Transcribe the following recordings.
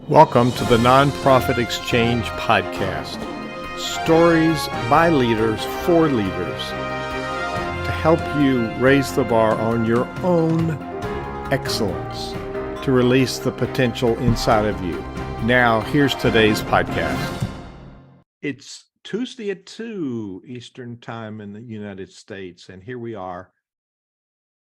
Welcome to the Nonprofit Exchange Podcast. Stories by leaders for leaders to help you raise the bar on your own excellence, to release the potential inside of you. Now, here's today's podcast. It's Tuesday at 2 Eastern Time in the United States, and here we are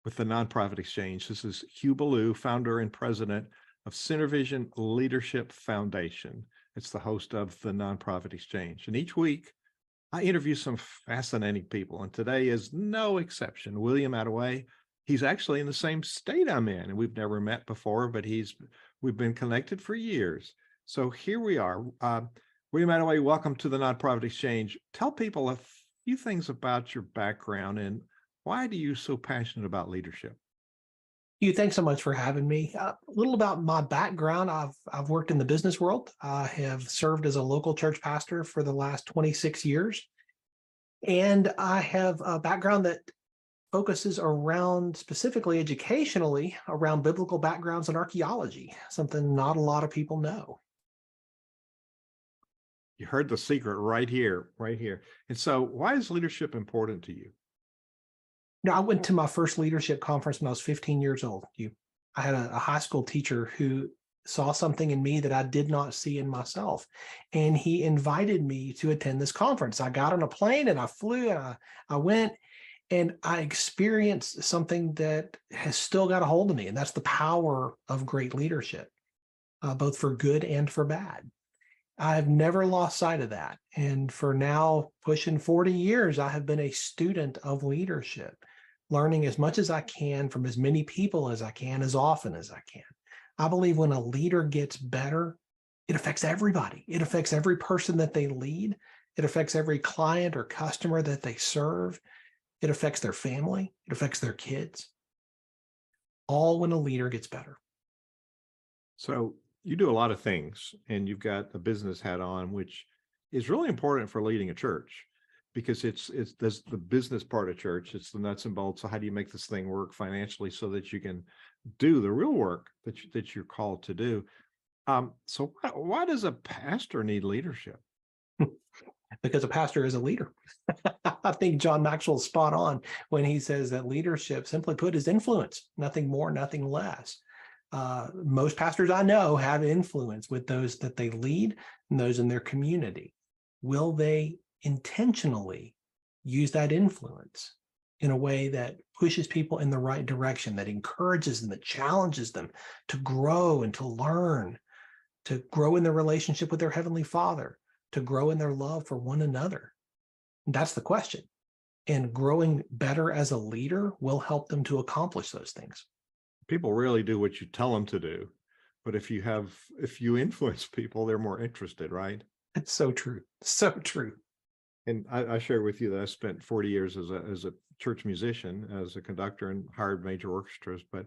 with the Nonprofit Exchange. This is Hugh Ballou, founder and president of CenterVision Leadership Foundation. It's the host of the Nonprofit Exchange. And each week, I interview some fascinating people. And today is no exception. William Attaway, he's actually in the same state I'm in. And we've never met before, but we've been connected for years. So here we are. William Attaway, welcome to the Nonprofit Exchange. Tell people a few things about your background and why are you so passionate about leadership? Hugh, thanks so much for having me. A little about my background. I've worked in the business world. I have served as a local church pastor for the last 26 years. And I have a background that focuses around, specifically educationally, around biblical backgrounds and archaeology, something not a lot of people know. You heard the secret right here. And so why is leadership important to you? I went to my first leadership conference when I was 15 years old. I had a high school teacher who saw something in me that I did not see in myself. And he invited me to attend this conference. I got on a plane and I flew and I went and I experienced something that has still got a hold of me. And that's the power of great leadership, both for good and for bad. I've never lost sight of that. And for now, pushing 40 years, I have been a student of leadership, learning as much as I can from as many people as I can, as often as I can. I believe when a leader gets better, it affects everybody. It affects every person that they lead. It affects every client or customer that they serve. It affects their family. It affects their kids. All when a leader gets better. So you do a lot of things and you've got a business hat on, which is really important for leading a church because it's there's the business part of church. It's the nuts and bolts. So how do you make this thing work financially so that you can do the real work that you're called to do? So why does a pastor need leadership? Because a pastor is a leader. I think John Maxwell's spot on when he says that leadership, simply put, is influence, nothing more, nothing less. Most pastors I know have influence with those that they lead and those in their community. Will they intentionally use that influence in a way that pushes people in the right direction, that encourages them, that challenges them to grow and to learn, to grow in their relationship with their Heavenly Father, to grow in their love for one another? That's the question. And growing better as a leader will help them to accomplish those things. People really do what you tell them to do, but if you influence people, they're more interested, right? It's so true. So true. And I share with you that I spent 40 years as a church musician, as a conductor, and hired major orchestras. But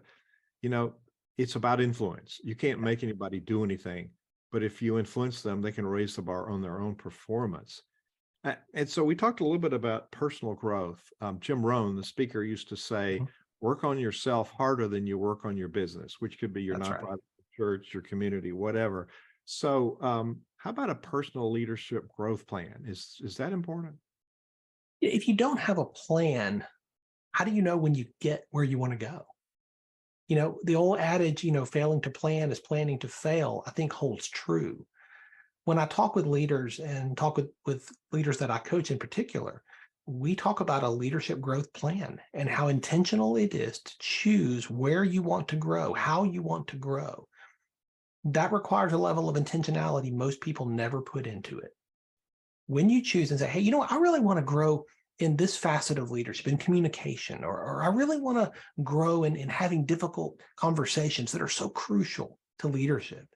it's about influence. You can't make anybody do anything, but if you influence them, they can raise the bar on their own performance. And so we talked a little bit about personal growth. Jim Rohn, the speaker, used to say, work on yourself harder than you work on your business, which could be your nonprofit, church, your community, whatever. So how about a personal leadership growth plan? Is that important? If you don't have a plan, how do you know when you get where you want to go? The old adage, failing to plan is planning to fail, I think holds true. When I talk with leaders and talk with leaders that I coach in particular, we talk about a leadership growth plan and how intentional it is to choose where you want to grow, how you want to grow. That requires a level of intentionality most people never put into it. When you choose and say, hey, I really want to grow in this facet of leadership, in communication, or I really want to grow in having difficult conversations that are so crucial to leadership.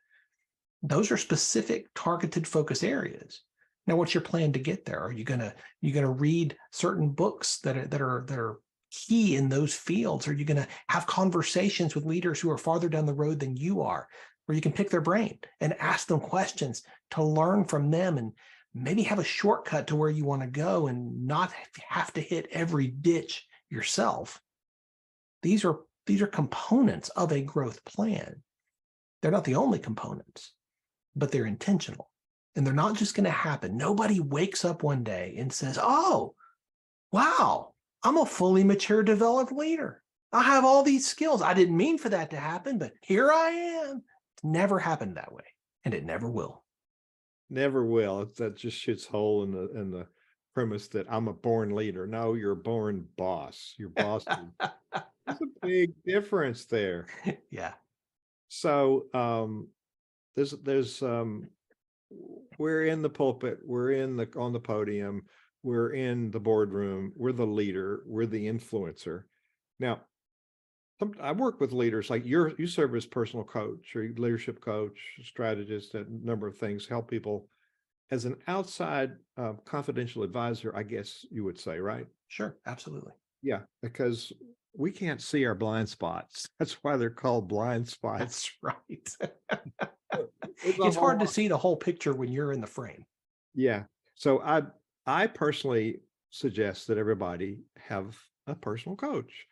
Those are specific, targeted focus areas. Now, what's your plan to get there? Are you gonna read certain books that are key in those fields? Are you gonna have conversations with leaders who are farther down the road than you are, where you can pick their brain and ask them questions to learn from them and maybe have a shortcut to where you want to go and not have to hit every ditch yourself? These are components of a growth plan. They're not the only components. but they're intentional. And they're not just going to happen. Nobody wakes up one day and says, oh, wow, I'm a fully mature, developed leader. I have all these skills. I didn't mean for that to happen, but here I am. It's never happened that way, and it never will. Never will. That just shoots hole in the premise that I'm a born leader. No, you're a born boss. Your boss. There's a big difference there. Yeah. So there's we're in the pulpit, we're on the podium, we're in the boardroom, we're the leader, we're the influencer. Now, I work with leaders like you serve as personal coach or leadership coach, strategist, a number of things, help people as an outside confidential advisor, I guess you would say, right? Sure, absolutely. Yeah, because we can't see our blind spots. That's why they're called blind spots. That's right. It's hard to see the whole picture when you're in the frame. Yeah. So I personally suggest that everybody have a personal coach.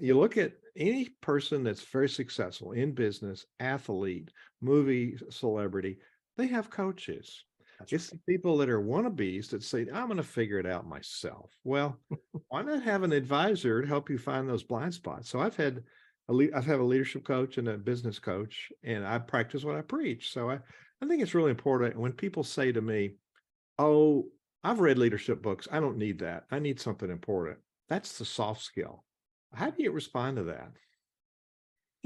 You look at any person that's very successful in business, athlete, movie celebrity, they have coaches. It's the people that are wannabes that say, I'm going to figure it out myself. Well, why not have an advisor to help you find those blind spots? So I've had a leadership coach and a business coach, and I practice what I preach. So I think it's really important when people say to me, oh, I've read leadership books. I don't need that. I need something important. That's the soft skill. How do you respond to that?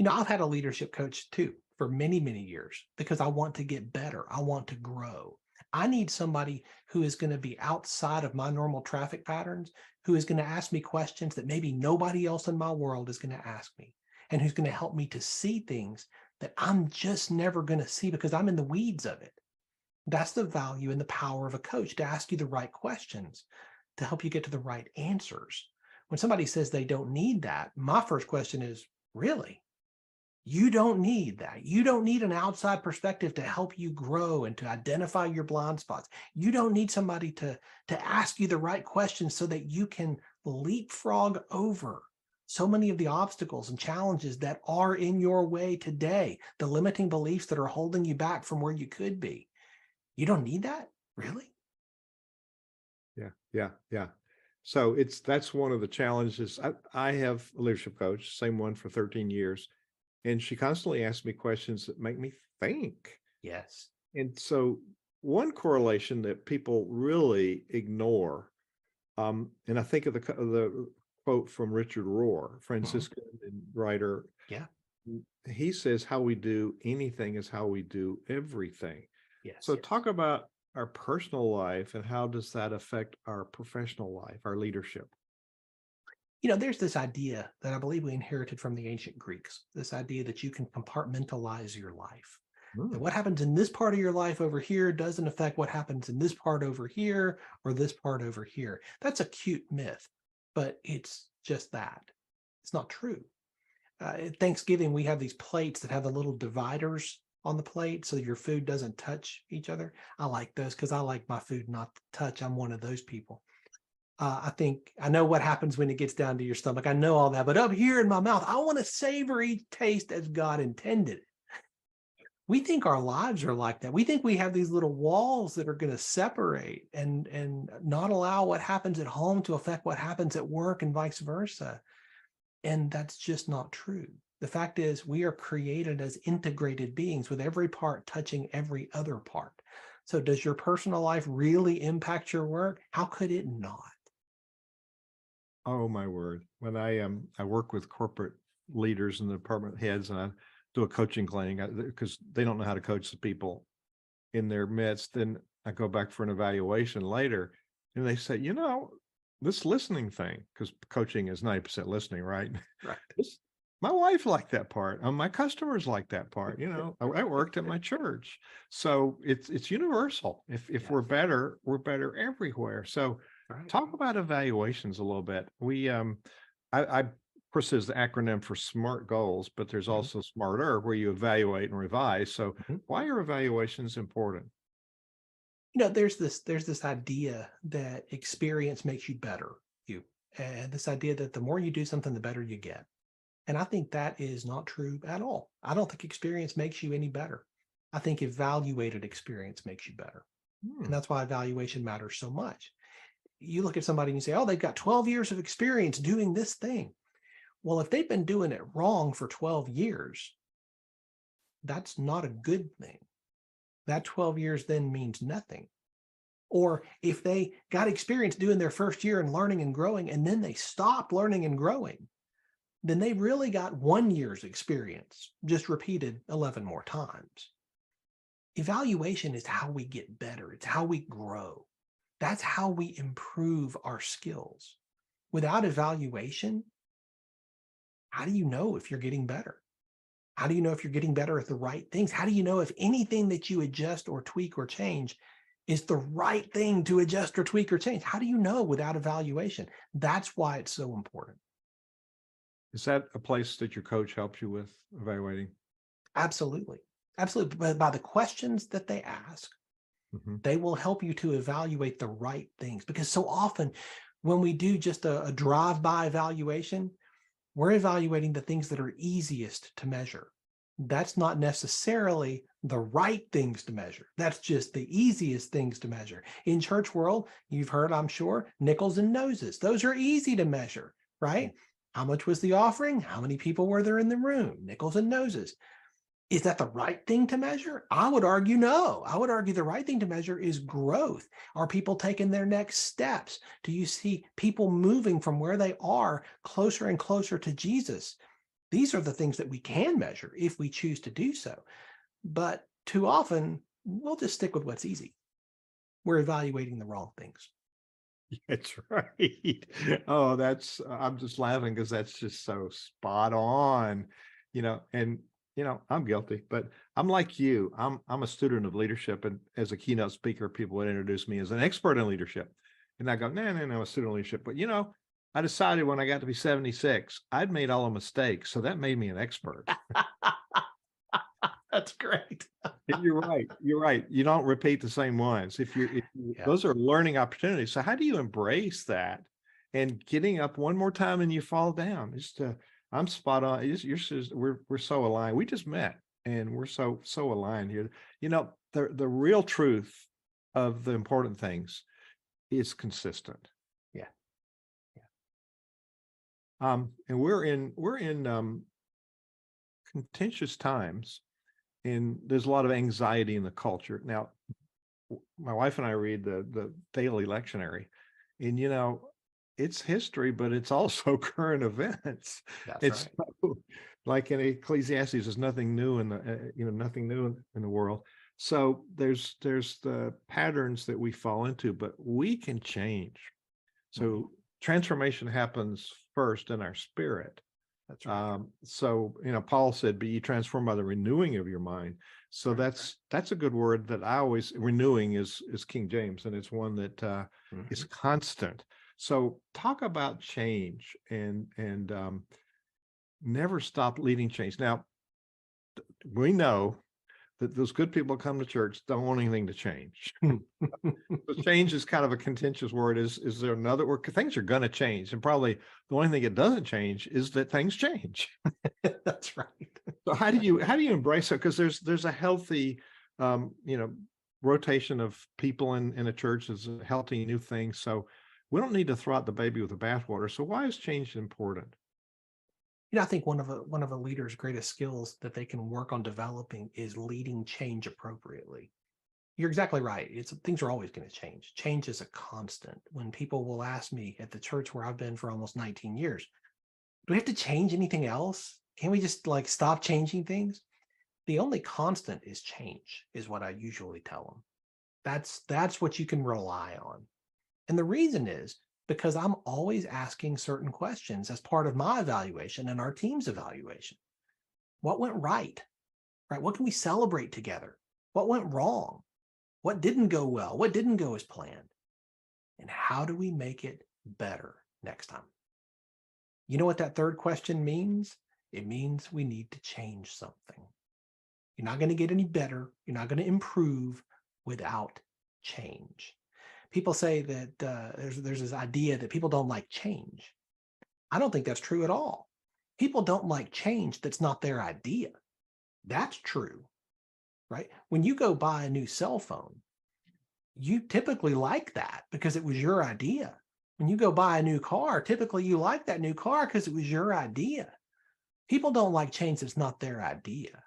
I've had a leadership coach too for many, many years because I want to get better. I want to grow. I need somebody who is going to be outside of my normal traffic patterns, who is going to ask me questions that maybe nobody else in my world is going to ask me, and who's going to help me to see things that I'm just never going to see because I'm in the weeds of it. That's the value and the power of a coach, to ask you the right questions, to help you get to the right answers. When somebody says they don't need that, my first question is, really? You don't need that. You don't need an outside perspective to help you grow and to identify your blind spots. You don't need somebody to ask you the right questions so that you can leapfrog over so many of the obstacles and challenges that are in your way today, the limiting beliefs that are holding you back from where you could be. You don't need that? Really? Yeah. So that's one of the challenges. I have a leadership coach, same one for 13 years. And she constantly asks me questions that make me think. Yes. And so one correlation that people really ignore, and I think of the quote from Richard Rohr, Franciscan writer. Yeah. He says, how we do anything is how we do everything. Yes. So talk about our personal life and how does that affect our professional life, our leadership? There's this idea that I believe we inherited from the ancient Greeks, this idea that you can compartmentalize your life. That what happens in this part of your life over here doesn't affect what happens in this part over here or this part over here. That's a cute myth, but it's just that. It's not true. At Thanksgiving, we have these plates that have the little dividers on the plate so your food doesn't touch each other. I like those because I like my food not to touch. I'm one of those people. I know what happens when it gets down to your stomach. I know all that, but up here in my mouth, I want to savor each taste as God intended it. We think our lives are like that. We think we have these little walls that are going to separate and not allow what happens at home to affect what happens at work and vice versa. And that's just not true. The fact is, we are created as integrated beings with every part touching every other part. So does your personal life really impact your work? How could it not? Oh my word. When I work with corporate leaders and department heads, and I do a coaching clinic because they don't know how to coach the people in their midst. Then I go back for an evaluation later and they say, this listening thing, because coaching is 90% listening, right? Right. My wife liked that part. My customers like that part. I worked at my church. So it's universal. If we're better everywhere. So Right. talk about evaluations a little bit. We, of course, there's the acronym for SMART goals, but there's also SMARTer, where you evaluate and revise. So why are evaluations important? There's this idea that experience makes you better, and this idea that the more you do something, the better you get. And I think that is not true at all. I don't think experience makes you any better. I think evaluated experience makes you better. And that's why evaluation matters so much. You look at somebody and you say, oh, they've got 12 years of experience doing this thing. Well, if they've been doing it wrong for 12 years, that's not a good thing. That 12 years then means nothing. Or if they got experience doing their first year and learning and growing, and then they stopped learning and growing, then they really got 1 year's experience, just repeated 11 more times. Evaluation is how we get better. It's how we grow. That's how we improve our skills. Without evaluation, how do you know if you're getting better? How do you know if you're getting better at the right things? How do you know if anything that you adjust or tweak or change is the right thing to adjust or tweak or change? How do you know without evaluation? That's why it's so important. Is that a place that your coach helps you with evaluating? Absolutely. Absolutely. But by the questions that they ask, they will help you to evaluate the right things. Because so often when we do just a drive-by evaluation, we're evaluating the things that are easiest to measure. That's not necessarily the right things to measure. That's just the easiest things to measure. In church world, you've heard, I'm sure, nickels and noses. Those are easy to measure, right? How much was the offering? How many people were there in the room? Nickels and noses. Is that the right thing to measure? I would argue no. I would argue the right thing to measure is growth. Are people taking their next steps? Do you see people moving from where they are closer and closer to Jesus? These are the things that we can measure if we choose to do so. But too often, we'll just stick with what's easy. We're evaluating the wrong things. That's right. Oh, I'm just laughing because that's just so spot on, and I'm guilty, but I'm like you. I'm a student of leadership, and as a keynote speaker, people would introduce me as an expert in leadership. And I go, no, I'm a student of leadership. But I decided when I got to be 76, I'd made all the mistakes. So that made me an expert. That's great. You're right. You're right. You don't repeat the same ones. Those are learning opportunities. So how do you embrace that and getting up one more time and you fall down? I'm spot on. We're so aligned. We just met and we're so aligned here. The real truth of the important things is consistent. Yeah. And we're in contentious times, and there's a lot of anxiety in the culture. Now, my wife and I read the daily lectionary, and it's history, but it's also current events. That's right. So, like in Ecclesiastes, there's nothing new in the world. So there's the patterns that we fall into, but we can change. So transformation happens first in our spirit. That's right. So Paul said, "Be ye transformed by the renewing of your mind." So that's a good word that I always renewing is King James, and it's one that is constant. So talk about change and never stop leading change. Now, we know that those good people come to church don't want anything to change. So change is kind of a contentious word. Is there another word? Things are going to change, and probably the only thing it doesn't change is that things change. That's right. So how do you embrace it? Because there's a healthy rotation of people in a church is a healthy new thing. So we don't need to throw out the baby with the bathwater. So why is change important? I think one of a leader's greatest skills that they can work on developing is leading change appropriately. You're exactly right. Things are always going to change. Change is a constant. When people will ask me at the church where I've been for almost 19 years, do we have to change anything else? Can we just stop changing things? The only constant is change, is what I usually tell them. That's what you can rely on. And the reason is because I'm always asking certain questions as part of my evaluation and our team's evaluation. What went right? What can we celebrate together? What went wrong? What didn't go well? What didn't go as planned? And how do we make it better next time? You know what that third question means? It means we need to change something. You're not going to get any better. You're not going to improve without change. People say that there's this idea that people don't like change. I don't think that's true at all. People don't like change that's not their idea. That's true. right? When you go buy a new cell phone, you typically like that because it was your idea. When you go buy a new car, typically you like that new car because it was your idea. People don't like change that's not their idea.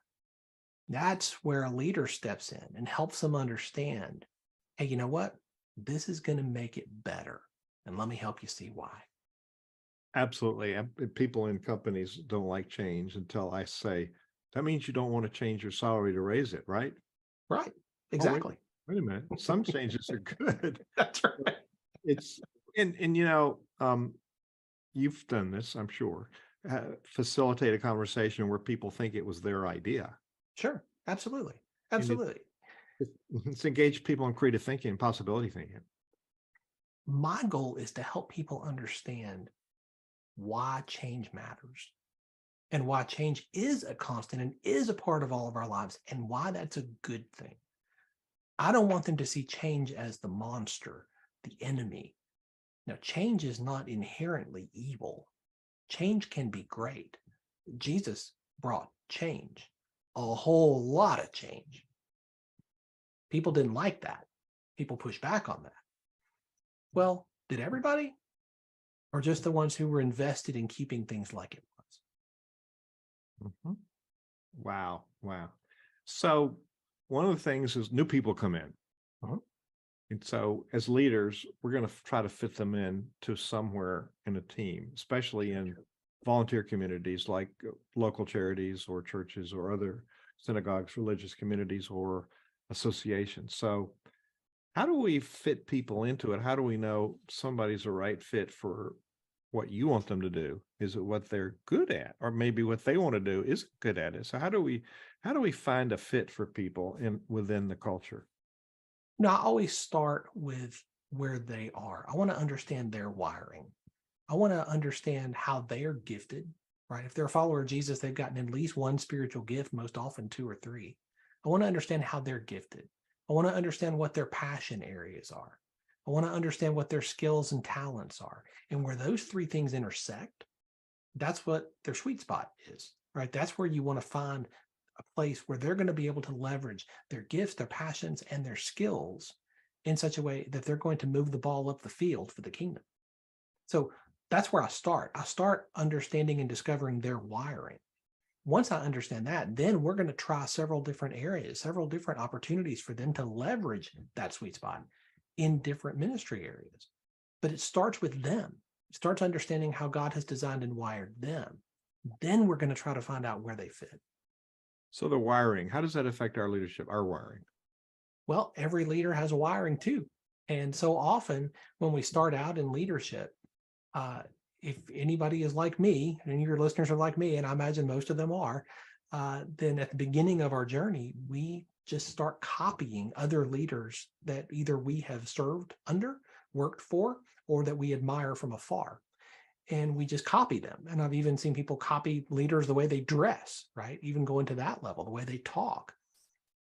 That's where a leader steps in and helps them understand, hey, you know what? This is going to make it better. And let me help you see why. Absolutely. People in companies don't like change until I say, that means you don't want to change your salary to raise it, right? Right. Oh, wait, Exactly. wait a minute. Some changes are good. That's right. It's and you've done this, I'm sure. Facilitate a conversation where people think it was their idea. Sure. Absolutely. And Absolutely. it's engage people in creative thinking and possibility thinking. My goal is to help people understand why change matters and why change is a constant and is a part of all of our lives and why that's a good thing. I don't want them to see change as the monster, the enemy. Now, change is not inherently evil. Change can be great. Jesus brought change, a whole lot of change. People didn't like that. People pushed back on that. Well, did everybody? Or just the ones who were invested in keeping things like it was? Mhm. Wow. Wow. So one of the things is new people come in. Mhm. And so as leaders, we're going to try to fit them in to somewhere in a team, especially in volunteer communities like local charities or churches or other synagogues, religious communities or associations. So how do we fit people into it? How do we know somebody's a right fit for what you want them to do? Is it what they're good at, or maybe what they want to do isn't good at it? So how do we find a fit for people within the culture? Now, I always start with where they are. I want to understand their wiring. I want to understand how they are gifted, right? If they're a follower of Jesus, they've gotten at least one spiritual gift, most often two or three. I want to understand how they're gifted. I want to understand what their passion areas are. I want to understand what their skills and talents are. And where those three things intersect, that's what their sweet spot is, right? That's where you want to find a place where they're going to be able to leverage their gifts, their passions, and their skills in such a way that they're going to move the ball up the field for the kingdom. So that's where I start. I start understanding and discovering their wiring. Once I understand that, then we're going to try several different areas, several different opportunities for them to leverage that sweet spot in different ministry areas. But it starts with them. It starts understanding how God has designed and wired them. Then we're going to try to find out where they fit. So the wiring, how does that affect our leadership, our wiring? Well, every leader has a wiring too. And so often when we start out in leadership, if anybody is like me, and your listeners are like me, and I imagine most of them are, then at the beginning of our journey, we just start copying other leaders that either we have served under, worked for, or that we admire from afar. And we just copy them. And I've even seen people copy leaders the way they dress, right? Even going to that level, the way they talk.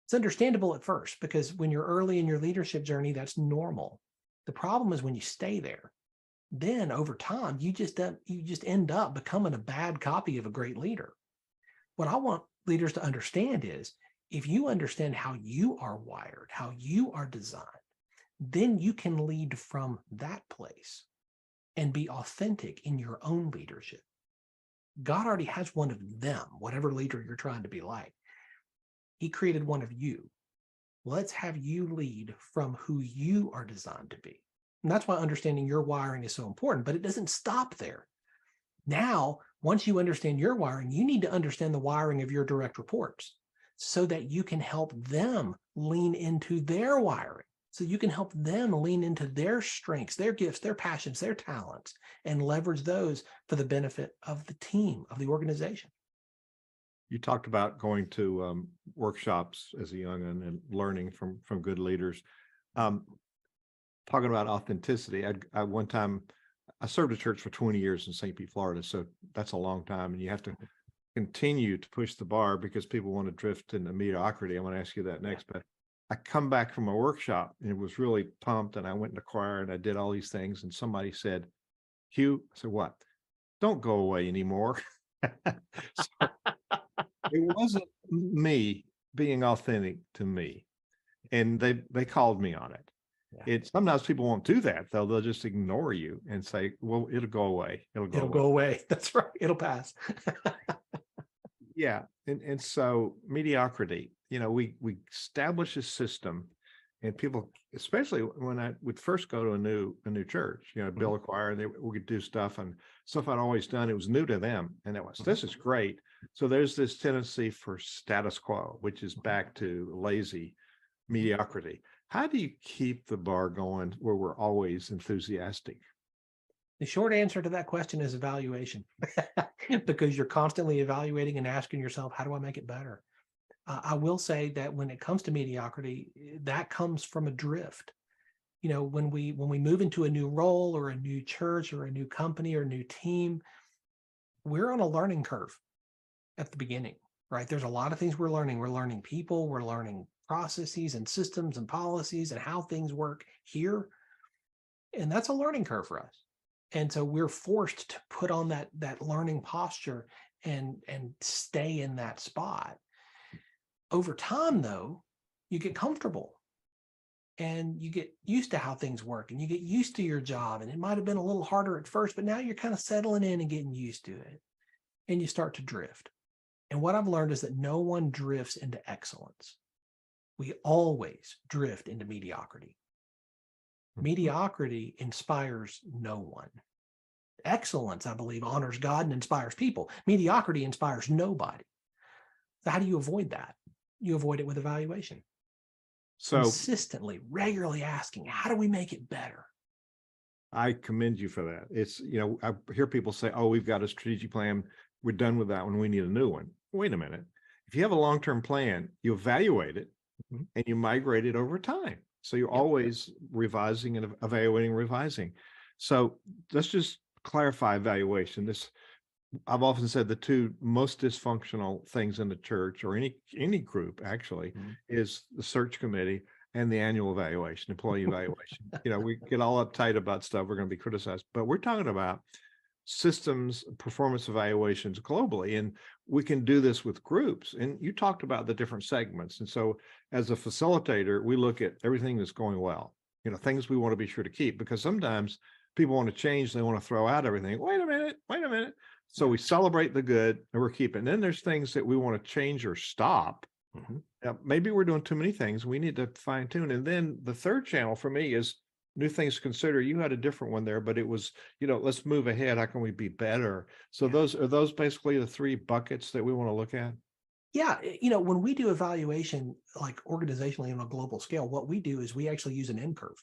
It's understandable at first because when you're early in your leadership journey, that's normal. The problem is when you stay there, then over time, you just end up becoming a bad copy of a great leader. What I want leaders to understand is if you understand how you are wired, how you are designed, then you can lead from that place and be authentic in your own leadership. God already has one of them, whatever leader you're trying to be like. He created one of you. Let's have you lead from who you are designed to be. And that's why understanding your wiring is so important, but it doesn't stop there. Now, once you understand your wiring, you need to understand the wiring of your direct reports so that you can help them lean into their wiring. So you can help them lean into their strengths, their gifts, their passions, their talents, and leverage those for the benefit of the team, of the organization. You talked about going to workshops as a young'un and learning from good leaders. Talking about authenticity, I one time I served a church for 20 years in St. Pete, Florida, so that's a long time, and you have to continue to push the bar because people want to drift into mediocrity. I want to ask you that next, but I come back from a workshop and it was really pumped, and I went into choir and I did all these things, and somebody said, "Hugh," I said, "What? Don't go away anymore." So it wasn't me being authentic to me. And they called me on it. Yeah. Sometimes people won't do that, though. They'll just ignore you and say, well, it'll go away. It'll go away. That's right. It'll pass. Yeah. And so mediocrity, we establish a system, and people, especially when I would first go to a new church, build a choir, and we could do stuff and stuff I'd always done. It was new to them. And this is great. So there's this tendency for status quo, which is back to lazy mediocrity. How do you keep the bar going where we're always enthusiastic? The short answer to that question is evaluation, because you're constantly evaluating and asking yourself, how do I make it better? I will say that when it comes to mediocrity, that comes from a drift. When we move into a new role or a new church or a new company or a new team, we're on a learning curve at the beginning, right? There's a lot of things we're learning. We're learning people, we're learning processes and systems and policies and how things work here. And that's a learning curve for us. And so we're forced to put on that learning posture and stay in that spot. Over time, though, you get comfortable and you get used to how things work, and you get used to your job. And it might have been a little harder at first, but now you're kind of settling in and getting used to it, and you start to drift. And what I've learned is that no one drifts into excellence. We always drift into mediocrity. Mediocrity inspires no one. Excellence, I believe, honors God and inspires people. Mediocrity inspires nobody. So how do you avoid that? You avoid it with evaluation. So consistently, regularly asking, how do we make it better? I commend you for that. It's, I hear people say, oh, we've got a strategic plan. We're done with that one. We need a new one. Wait a minute. If you have a long-term plan, you evaluate it and you migrate it over time. So you're always revising and evaluating, revising. So let's just clarify evaluation. I've often said the two most dysfunctional things in the church, or any group actually, is the search committee and the annual evaluation, employee evaluation. We get all uptight about stuff. We're going to be criticized, but we're talking about systems, performance evaluations globally. And we can do this with groups. And you talked about the different segments. And so as a facilitator, we look at everything that's going well, things we want to be sure to keep, because sometimes people want to change. They want to throw out everything. Wait a minute. So we celebrate the good and we're keeping. And then there's things that we want to change or stop. Now, maybe we're doing too many things. We need to fine tune. And then the third channel for me is new things to consider. You had a different one there, but it was, let's move ahead. How can we be better? So those basically the three buckets that we want to look at? Yeah. When we do evaluation, like organizationally on a global scale, what we do is we actually use an N curve,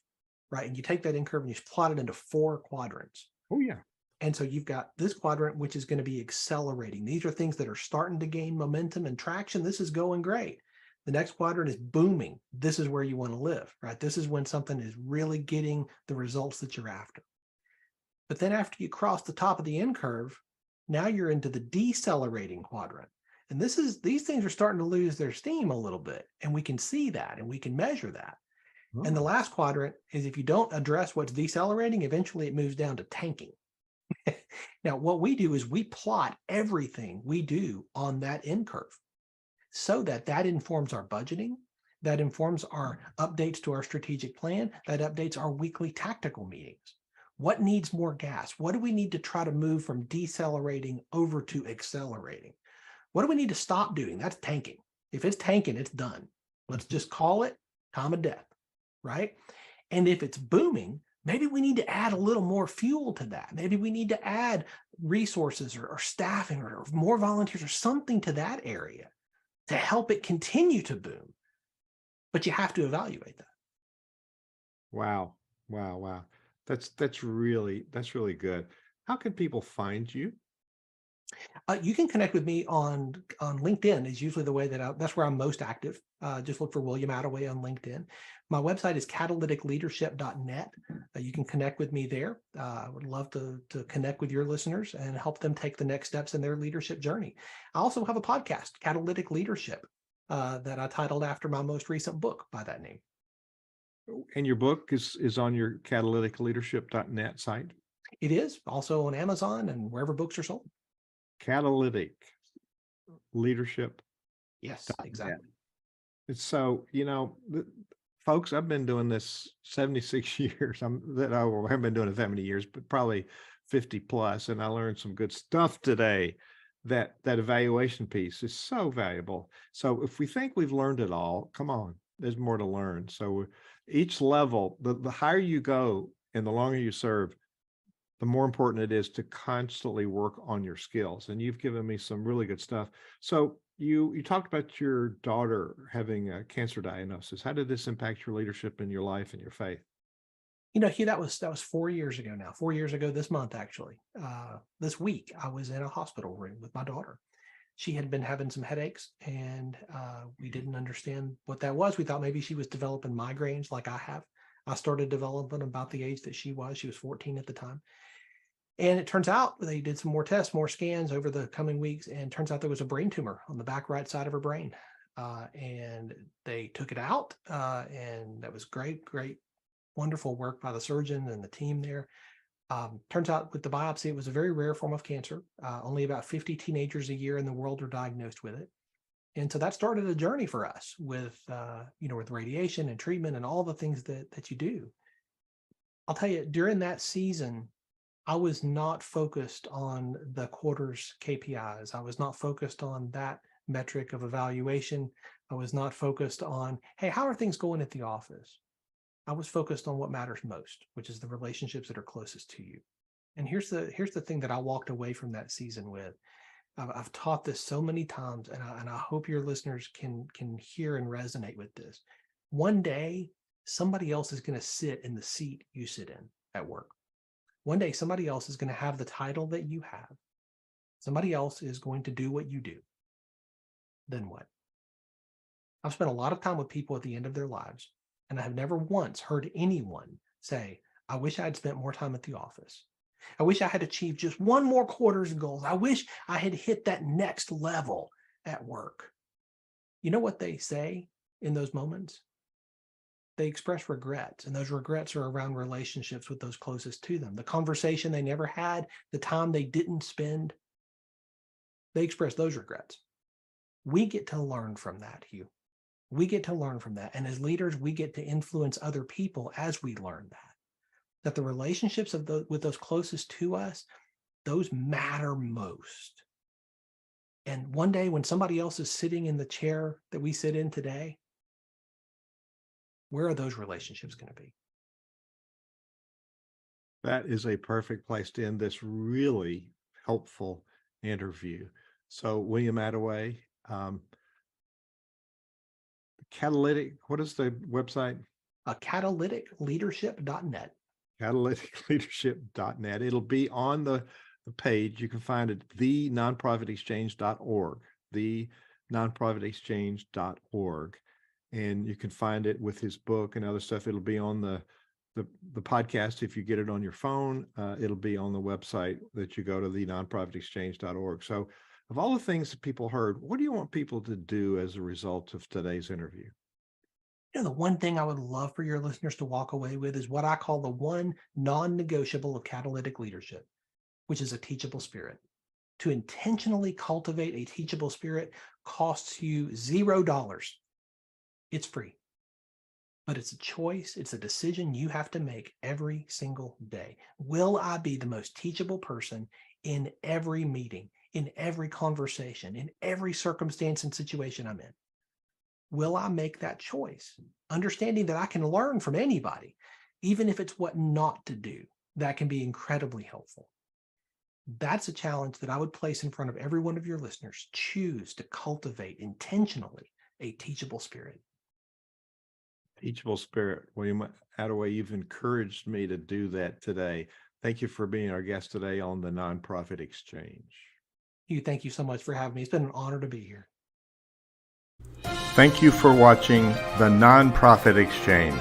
right? And you take that N curve and you plot it into 4 quadrants. Oh, yeah. And so you've got this quadrant, which is going to be accelerating. These are things that are starting to gain momentum and traction. This is going great. The next quadrant is booming. This is where you want to live, right? This is when something is really getting the results that you're after. But then after you cross the top of the N curve, now you're into the decelerating quadrant. And these things are starting to lose their steam a little bit. And we can see that and we can measure that. Oh. And the last quadrant is, if you don't address what's decelerating, eventually it moves down to tanking. Now, what we do is we plot everything we do on that N curve, so that informs our budgeting, that informs our updates to our strategic plan, that updates our weekly tactical meetings. What needs more gas? What do we need to try to move from decelerating over to accelerating? What do we need to stop doing? That's tanking. If it's tanking, it's done. Let's just call it time of death, right? And if it's booming, maybe we need to add a little more fuel to that. Maybe we need to add resources or staffing or more volunteers or something to that area to help it continue to boom. But you have to evaluate that. Wow. That's really good. How can people find you? You can connect with me on LinkedIn is usually the way that's where I'm most active. Just look for William Attaway on LinkedIn. My website is catalyticleadership.net. You can connect with me there. I would love to connect with your listeners and help them take the next steps in their leadership journey. I also have a podcast, Catalytic Leadership, that I titled after my most recent book by that name. And your book is on your catalyticleadership.net site? It is also on Amazon and wherever books are sold. Catalytic Leadership. Yes, exactly. It's so, folks, I've been doing this 76 years. I haven't been doing it that many years, but probably 50 plus. And I learned some good stuff today. That evaluation piece is so valuable. So if we think we've learned it all, come on, there's more to learn. So each level, the higher you go and the longer you serve, the more important it is to constantly work on your skills. And you've given me some really good stuff. So you talked about your daughter having a cancer diagnosis. How did this impact your leadership in your life and your faith? Hugh, that was 4 years ago now. 4 years ago this month, actually. This week, I was in a hospital room with my daughter. She had been having some headaches, and we didn't understand what that was. We thought maybe she was developing migraines like I have. I started developing about the age that she was. She was 14 at the time. And it turns out they did some more tests, more scans over the coming weeks, and turns out there was a brain tumor on the back right side of her brain. And they took it out, and that was great, wonderful work by the surgeon and the team there. Turns out with the biopsy, it was a very rare form of cancer. Only about 50 teenagers a year in the world are diagnosed with it. And so that started a journey for us with, with radiation and treatment and all the things that you do. I'll tell you, during that season, I was not focused on the quarter's KPIs. I was not focused on that metric of evaluation. I was not focused on, hey, how are things going at the office? I was focused on what matters most, which is the relationships that are closest to you. And here's the thing that I walked away from that season with. I've taught this so many times, and I hope your listeners can hear and resonate with this. One day, somebody else is going to sit in the seat you sit in at work. One day, somebody else is going to have the title that you have. Somebody else is going to do what you do. Then what? I've spent a lot of time with people at the end of their lives, and I have never once heard anyone say, I wish I had spent more time at the office. I wish I had achieved just one more quarter's goals. I wish I had hit that next level at work. You know what they say in those moments? They express regrets, and those regrets are around relationships with those closest to them. The conversation they never had, the time they didn't spend, they express those regrets. We get to learn from that, Hugh. We get to learn from that. And as leaders, we get to influence other people as we learn that the relationships with those closest to us, those matter most. And one day when somebody else is sitting in the chair that we sit in today, where are those relationships going to be? That is a perfect place to end this really helpful interview. So William Attaway, Catalytic, what is the website? Catalyticleadership.net. Catalyticleadership.net. It'll be on the page. You can find it, thenonprofitexchange.org, thenonprofitexchange.org. And you can find it with his book and other stuff. It'll be on the podcast. If you get it on your phone, it'll be on the website that you go to, thenonprofitexchange.org. So of all the things that people heard, what do you want people to do as a result of today's interview? The one thing I would love for your listeners to walk away with is what I call the one non-negotiable of catalytic leadership, which is a teachable spirit. To intentionally cultivate a teachable spirit costs you $0. It's free, but it's a choice. It's a decision you have to make every single day. Will I be the most teachable person in every meeting, in every conversation, in every circumstance and situation I'm in? Will I make that choice? Understanding that I can learn from anybody, even if it's what not to do. That can be incredibly helpful. That's a challenge that I would place in front of every one of your listeners. Choose to cultivate intentionally a teachable spirit. Teachable spirit. William Attaway, you've encouraged me to do that today. Thank you for being our guest today on the Nonprofit Exchange. Hugh, thank you so much for having me. It's been an honor to be here. Thank you for watching the Nonprofit Exchange.